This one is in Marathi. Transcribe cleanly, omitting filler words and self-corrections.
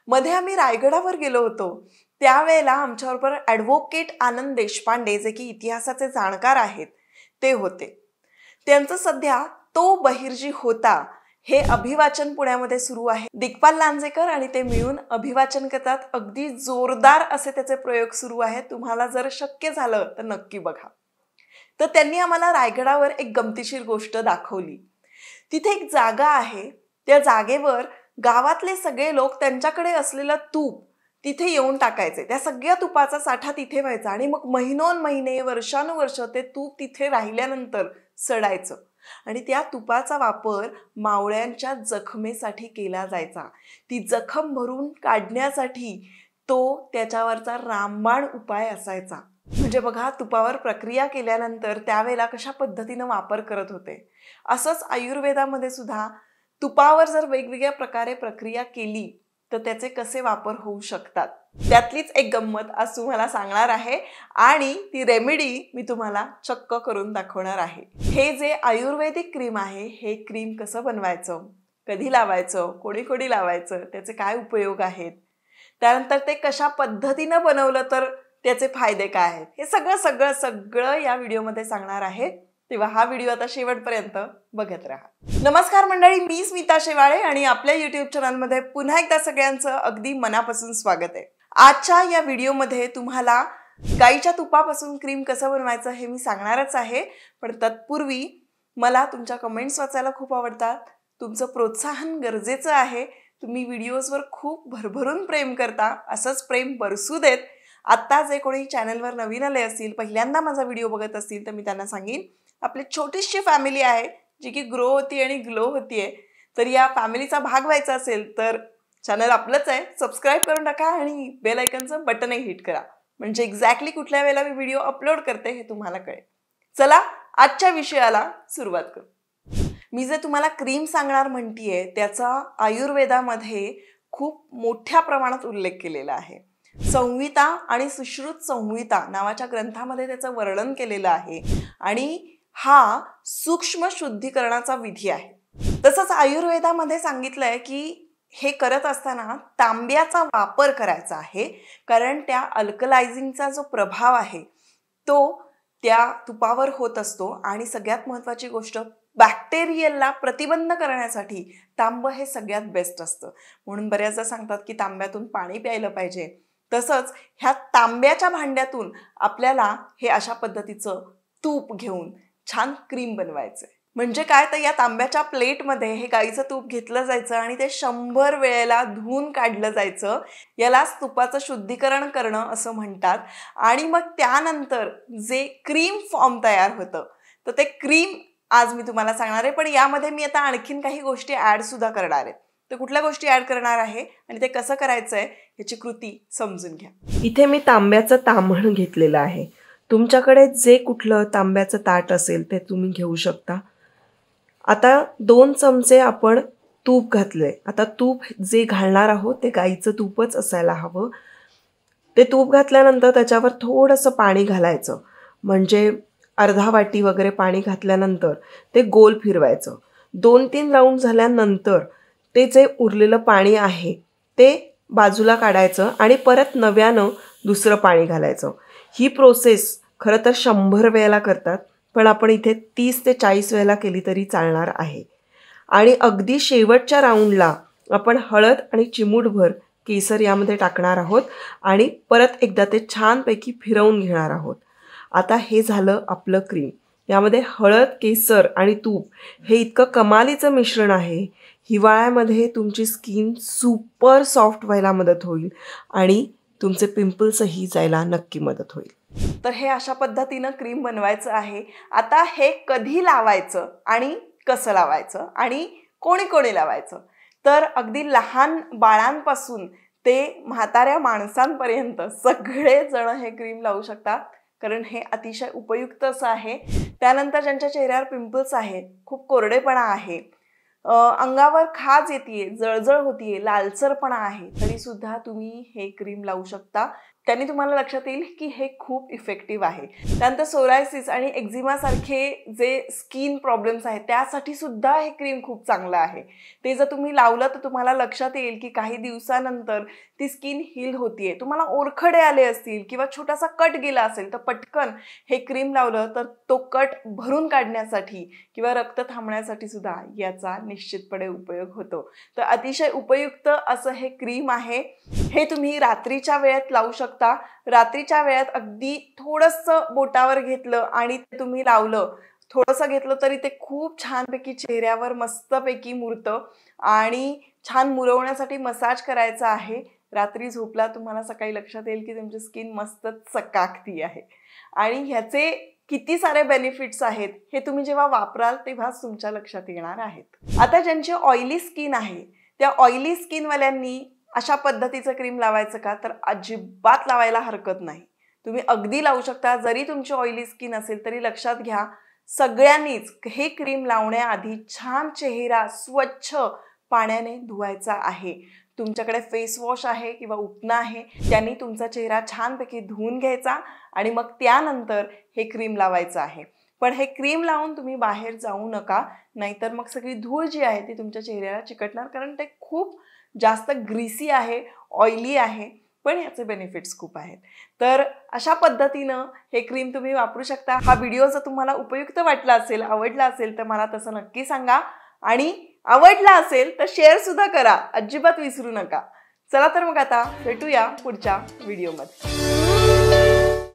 मध्ये आम्ही रायगडावर गेलो होतो, त्यावेळेला आमच्याबरोबर ॲडव्होकेट आनंद देशपांडे, जे की इतिहासाचे जाणकार आहेत, ते होते. त्यांचं सध्या तो बहिर्जी होता हे अभिवाचन पुण्यामध्ये सुरू आहे. दिग्पाल लांजेकर आणि ते मिळून अभिवाचन करतात. अगदी जोरदार असे त्याचे प्रयोग सुरू आहेत. तुम्हाला जर शक्य झालं तर नक्की बघा. तर त्यांनी आम्हाला रायगडावर एक गमतीशीर गोष्ट दाखवली. तिथे एक जागा आहे, त्या जागेवर गावातले सगळे लोक त्यांच्याकडे असलेलं तूप तिथे येऊन टाकायचे. त्या सगळ्या तुपाचा साठा तिथे व्हायचा आणि मग महिनोन्महिने वर्षानुवर्ष ते तूप तिथे राहिल्यानंतर सडायचं आणि त्या तुपाचा वापर मावळ्यांच्या जखमेसाठी केला जायचा. ती जखम भरून काढण्यासाठी तो त्याच्यावरचा रामबाण उपाय असायचा. म्हणजे बघा, तुपावर प्रक्रिया केल्यानंतर त्यावेळेला कशा पद्धतीनं वापर करत होते. असंच आयुर्वेदामध्ये सुद्धा तुपावर जर वेगवेगळ्या प्रकारे प्रक्रिया केली तर त्याचे कसे वापर होऊ शकतात, त्यातलीच एक गंमत आज तुम्हाला सांगणार आहे आणि ती रेमेडी मी तुम्हाला चक्क करून दाखवणार आहे. हे जे आयुर्वेदिक क्रीम आहे, हे क्रीम कसं बनवायचं, कधी लावायचं, कोणी कोणी लावायचं, त्याचे काय उपयोग आहेत, त्यानंतर ते कशा पद्धतीनं बनवलं तर त्याचे फायदे काय आहेत, हे सगळं सगळं सगळं या व्हिडिओमध्ये सांगणार आहे. तेव्हा हा व्हिडिओ आता शेवटपर्यंत बघत राहा. नमस्कार मंडळी, मी स्मिता शेवाळे आणि आपल्या यूट्यूब चॅनलमध्ये पुन्हा एकदा सगळ्यांचं अगदी मनापासून स्वागत आहे. आजच्या या व्हिडिओमध्ये तुम्हाला गाईच्या तुपापासून क्रीम कसं बनवायचं हे मी सांगणारच आहे. पण तत्पूर्वी मला तुमच्या कमेंट्स वाचायला खूप आवडतात. तुमचं प्रोत्साहन गरजेचं आहे. तुम्ही व्हिडिओजवर खूप भरभरून प्रेम करता, असंच प्रेम बरसू देत. आत्ता जे कोणी चॅनलवर नवीन आले असतील, पहिल्यांदा माझा व्हिडिओ बघत असतील, तर मी त्यांना सांगेन, आपली छोटीशी फॅमिली आहे जी की ग्रो होती आणि ग्लो होतीये. तर या फॅमिलीचा भाग व्हायचा असेल तर चॅनल आपलंच आहे, सबस्क्राईब करून टाका आणि बेल आयकॉनचं बटनही हिट करा, म्हणजे एक्झॅक्टली कुठल्या वेळेला मी व्हिडिओ अपलोड करते हे तुम्हाला कळेल. चला आजच्या विषयाला सुरुवात करू. मी जे तुम्हाला क्रीम सांगणार म्हणतीये त्याचा आयुर्वेदामध्ये खूप मोठ्या प्रमाणात उल्लेख केलेला आहे. संहिता आणि सुश्रुत संहिता नावाच्या ग्रंथामध्ये त्याचं वर्णन केलेलं आहे आणि हा सूक्ष्म शुद्धीकरणाचा विधी आहे. तसंच आयुर्वेदामध्ये सांगितलंय की हे करत असताना तांब्याचा वापर करायचा आहे, कारण त्या अल्कलायझिंगचा जो प्रभाव आहे तो त्या तुपावर होत असतो आणि सगळ्यात महत्त्वाची गोष्ट, बॅक्टेरियलला प्रतिबंध करण्यासाठी तांब हे सगळ्यात बेस्ट असतं. म्हणून बऱ्याचदा सांगतात की तांब्यातून पाणी प्यायलं पाहिजे. तसंच ह्या तांब्याच्या भांड्यातून आपल्याला हे अशा पद्धतीचं तूप घेऊन छान क्रीम बनवायचं. म्हणजे काय, तर या तांब्याच्या प्लेटमध्ये हे गाईचं तूप घेतलं जायचं आणि ते 100 वेळेला धुवून काढलं जायचं. यालाच तुपाचं शुद्धीकरण करणं असं म्हणतात. आणि मग त्यानंतर जे क्रीम फॉर्म तयार होतं, तर ते क्रीम आज मी तुम्हाला सांगणार आहे. पण यामध्ये मी आता आणखीन काही गोष्टी ॲड सुद्धा करणार आहे. तर कुठल्या गोष्टी ॲड करणार आहे आणि ते कसं करायचं आहे याची कृती समजून घ्या. इथे मी तांब्याचं ताम्हण घेतलेलं आहे. तुमच्याकडे जे कुठलं तांब्याचं ताट असेल ते तुम्ही घेऊ शकता. आता 2 चमचे आपण तूप घातलंय. आता तूप जे घालणार आहोत ते गाईचं तूपच असायला हवं. ते तूप घातल्यानंतर त्याच्यावर थोडंसं पाणी घालायचं, म्हणजे अर्धा वाटी वगैरे पाणी घातल्यानंतर ते गोल फिरवायचं. 2-3 राऊंड झाल्यानंतर ते जे उरलेलं पाणी आहे ते बाजूला काढायचं आणि परत नव्यानं दुसरं पाणी घालायचं. ही प्रोसेस खरं तर 100 वेळेला करतात, पण आपण इथे 30 ते 40 वेळेला केली तरी चालणार आहे. आणि अगदी शेवटच्या राऊंडला आपण हळद आणि चिमूटभर केसर यामध्ये टाकणार आहोत आणि परत एकदा ते छानपैकी फिरवून घेणार आहोत. आता हे झालं आपलं क्रीम. यामध्ये हळद, केसर आणि तूप हे इतकं कमालीचं मिश्रण आहे. हिवाळ्यामध्ये तुमची स्किन सुपर सॉफ्ट व्हायला मदत होईल आणि तुमचे पिंपल्सही जायला नक्की मदत होईल. तर हे अशा पद्धतीनं क्रीम बनवायचं आहे. आता हे कधी लावायचं आणि कसं लावायचं आणि कोणी कोणी लावायचं, तर अगदी लहान बाळांपासून ते म्हाताऱ्या माणसांपर्यंत सगळेजण हे क्रीम लावू शकतात, कारण हे अतिशय उपयुक्त असं आहे. त्यानंतर ज्यांच्या चेहऱ्यावर पिंपल्स आहे, खूप कोरडेपणा आहे, अंगावर खाज येते, जळजळ होतीये, लालसरपणा आहे, तरी सुद्धा तुम्ही हे क्रीम लावू शकता. त्यांनी तुम्हाला लक्षात येईल की हे खूप इफेक्टिव्ह आहे. त्यानंतर सोरायसिस आणि एक्झिमा सारखे जे स्किन प्रॉब्लेम्स आहेत त्यासाठी सुद्धा हे क्रीम खूप चांगलं आहे. ते जर तुम्ही लावलं तर तुम्हाला लक्षात येईल की काही दिवसानंतर ती स्किन हील होतीये. तुम्हाला ओरखडे आले असतील किंवा छोटासा कट गेला असेल तर पटकन हे क्रीम लावलं तर तो कट भरून काढण्यासाठी किंवा रक्त थांबण्यासाठी सुद्धा याचा निश्चितपणे उपयोग होतो. तर अतिशय उपयुक्त असं हे क्रीम आहे. हे तुम्ही रात्रीच्या वेळेत लावू शकता. रात्रीच्या वेळेत अगदी थोडंसं बोटावर घेतलं आणि तुम्ही लावलं, थोडंसं घेतलं तरी ते खूप छानपैकी चेहऱ्यावर मस्तपैकी मुरतं. आणि छान मुरवण्यासाठी मसाज करायचा आहे. रात्री झोपला तुम्हाला सकाळी लक्षात येईल की तुमची स्किन मस्त चकाकती आहे. आणि ह्याचे किती सारे बेनिफिट्स आहेत हे तुम्ही जेव्हा वापराल तेव्हाच तुमच्या लक्षात येणार आहेत. आता ज्यांची ऑइली स्किन आहे त्या ऑइली स्किनवाल्यांनी अशा पद्धतीचं क्रीम लावायचं का, तर अजिबात लावायला हरकत नाही. तुम्ही अगदी लावू शकता. जरी तुमची ऑइली स्किन असेल तरी लक्षात घ्या, सगळ्यांनीच हे क्रीम लावण्याआधी छान चेहरा स्वच्छ पाण्याने धुवायचा आहे. तुमच्याकडे फेस वॉश आहे किंवा उटणं आहे, त्यांनी तुमचा चेहरा छानपैकी धुवून घ्यायचा आणि मग त्यानंतर हे क्रीम लावायचं आहे. पण हे क्रीम लावून तुम्ही बाहेर जाऊ नका, नाहीतर मग सगळी धूळ जी आहे ती तुमच्या चेहऱ्याला चिकटणार, कारण ते खूप जास्त ग्रीसी आहे, ऑइली आहे. पण ह्याचे बेनिफिट्स खूप आहेत. तर अशा पद्धतीनं हे क्रीम तुम्ही वापरू शकता. हा व्हिडिओ जर तुम्हाला उपयुक्त वाटला असेल, आवडला असेल तर मला तसं नक्की सांगा. आणि आवडला असेल तर शेअर सुद्धा करा, अजिबात विसरू नका. चला तर मग आता भेटूया पुढच्या व्हिडिओमध्ये.